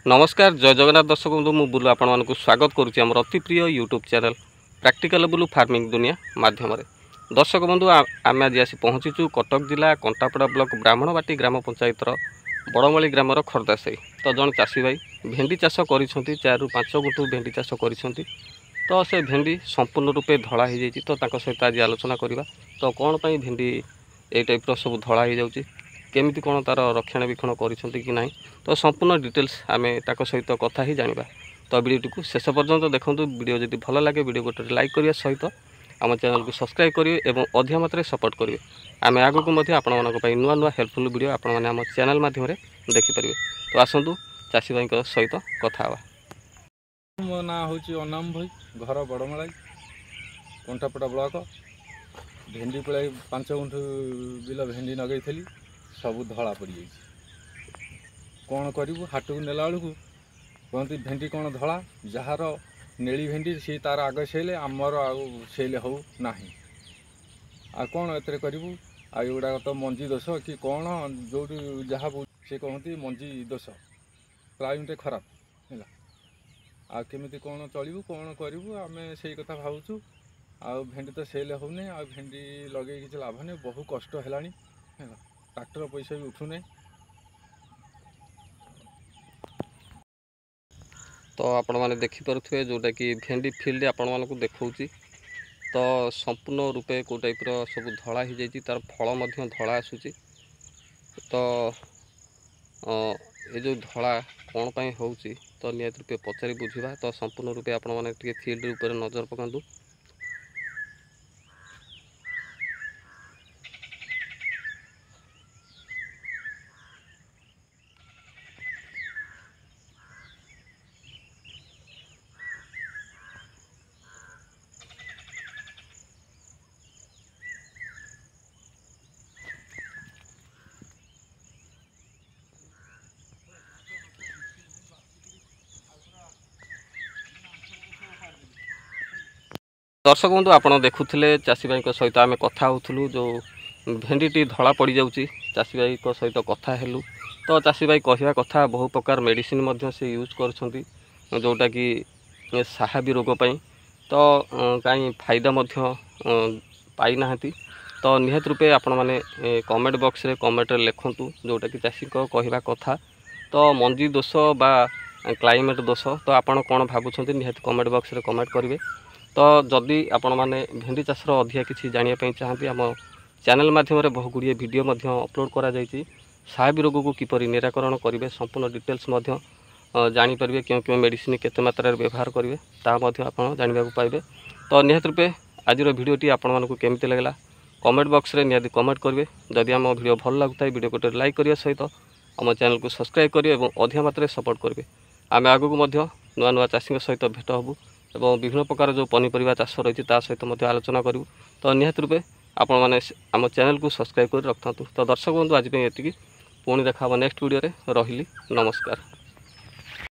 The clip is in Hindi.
नमस्कार जय जगन्नाथ दर्शक बंधु मु बुलु आपण मानक स्वागत करुच्ची आम अति प्रिय YouTube channel practical blue farming दुनिया माध्यम दर्शक बंधु आम आज आसी पहुँचीचु कटक जिला कंटापड़ा ब्लॉक ब्राह्मणबाटी ग्राम पंचायतर बड़मली ग्रामर खर्दासाई। तो जन चाषी भाई भेंडी चाष कर 4 ରୁ 5 गुंठु भेंडी चाष कर तो से भेंडी संपूर्ण रूपे धड़ा हो जाए। तो सहित आज आलोचना करवा तो कौन पाई भेंडी ए टाइप सब धड़ा हो जाऊँगी केमिति कौन तार रक्षणाबेक्षण कि ना तो संपूर्ण डिटेल्स आम सहित कथा ही जाना। तो वीडियो को शेष पर्यंत देखूँ। वीडियो जब भल लगे वीडियो गोटे लाइक करने सहित आम चैनल को सब्सक्राइब करेंगे और अधिक मात्रा सपोर्ट करेंगे। आम आगक नुआ नुआ हेल्पफुल वीडियो आपण मैंने आम चैनल माध्यम देखिपारे। तो आसतु चाषी भाई सहित कथा हाँ। मो ना हूँ अनाम भाई घर बड़मलाई कंटापड़ा ब्लॉक भेंडी पड़ाई 5 गुंठ बिल भेंडी नगई थी सब धड़ा पड़ जाए। कौन करूँ हाट को नेला बेलू कहती भेंडी कौन धड़ा जार नेली भेंडी सी तार आग सेले आमर आले हो ना आ कौन एत करूँ आगुड़ा तो मंजी दोष कि कौन जो जहाँ सी कहती मंजी दोष क्लाइमेट खराब है आ केमिति कौन चलू कौन करूँ आम से कथा भावुँ। आ भेंडी तो सेल होने आ भेंडी लगे किसी लाभ नहीं बहु कष्ट है ट्रैक्टर पैसा भी उठूने। तो आपण मैंने देखिपे जोटा कि भेंडी फिल्ड आपण मानक देखा तो संपूर्ण रूपे को टाइप सब धड़ा हो जाए तार फल धड़ा आसूची। तो ये जो धड़ा कौन पाई होउची तो नियत रूपे पचारि बुझा। तो संपूर्ण रूपे आपण मैंने फील्ड ऊपर नजर पकातु। दर्शक बंधु आप देखुले चाषी भाई सहित आम कथा होलु जो भेंडी धड़ा पड़ जाऊँगी चाषी भाई सहित कथा हेलु। तो चाषी भाई कहवा कथा बहु प्रकार मेडिसिन से यूज कर जोटा कि साहा भी रोग पाई तो कहीं फायदा पाई ना। तो निहत रूपे आपण मैंने कमेंट बॉक्स रे कमेंट लिखुँ जोटा कि चाषी कहवा कथा तो मंजी दोष बा क्लाइमेट दोष तो आपण कौन भावुं निहत कमेंट बॉक्स रे कमेंट करेंगे। तो जदि आपण मैंने भेंडी चाषर अधिक किसी जानापी चाहती आम चैनल माध्यम बहु गुड़िए वीडियो अपलोड करा साहबी रोग को किपर निराकरण करेंगे संपूर्ण डिटेल्स जानीपर क्यों क्यों मेडिसिन केते मात्रा व्यवहार करेंगे आप जानवा पाइबे। तो निहत रूपे आज भिडियोटी आपण मानक केमती लगला कमेंट बॉक्स रे निहाती कमेंट करेंगे। जदि आम वीडियो भल लगुता है वीडियो गोटे लाइक करने सहित आम चैनल को सब्सक्राइब करेंगे और अधिक मात्रा सपोर्ट करेंगे। आम आगक नुआ नुआ चाषी सहित भेट हबू और विभिन्न प्रकार जो पनीपरिया चाष रही सहित आलोचना करूँ। तो निहत रूपे आपण मैंने आम चैनल को सब्सक्राइब कर रखता। तो दर्शक बंधु आज ये पुणी देखा नेक्स्ट वीडियो रे रही नमस्कार।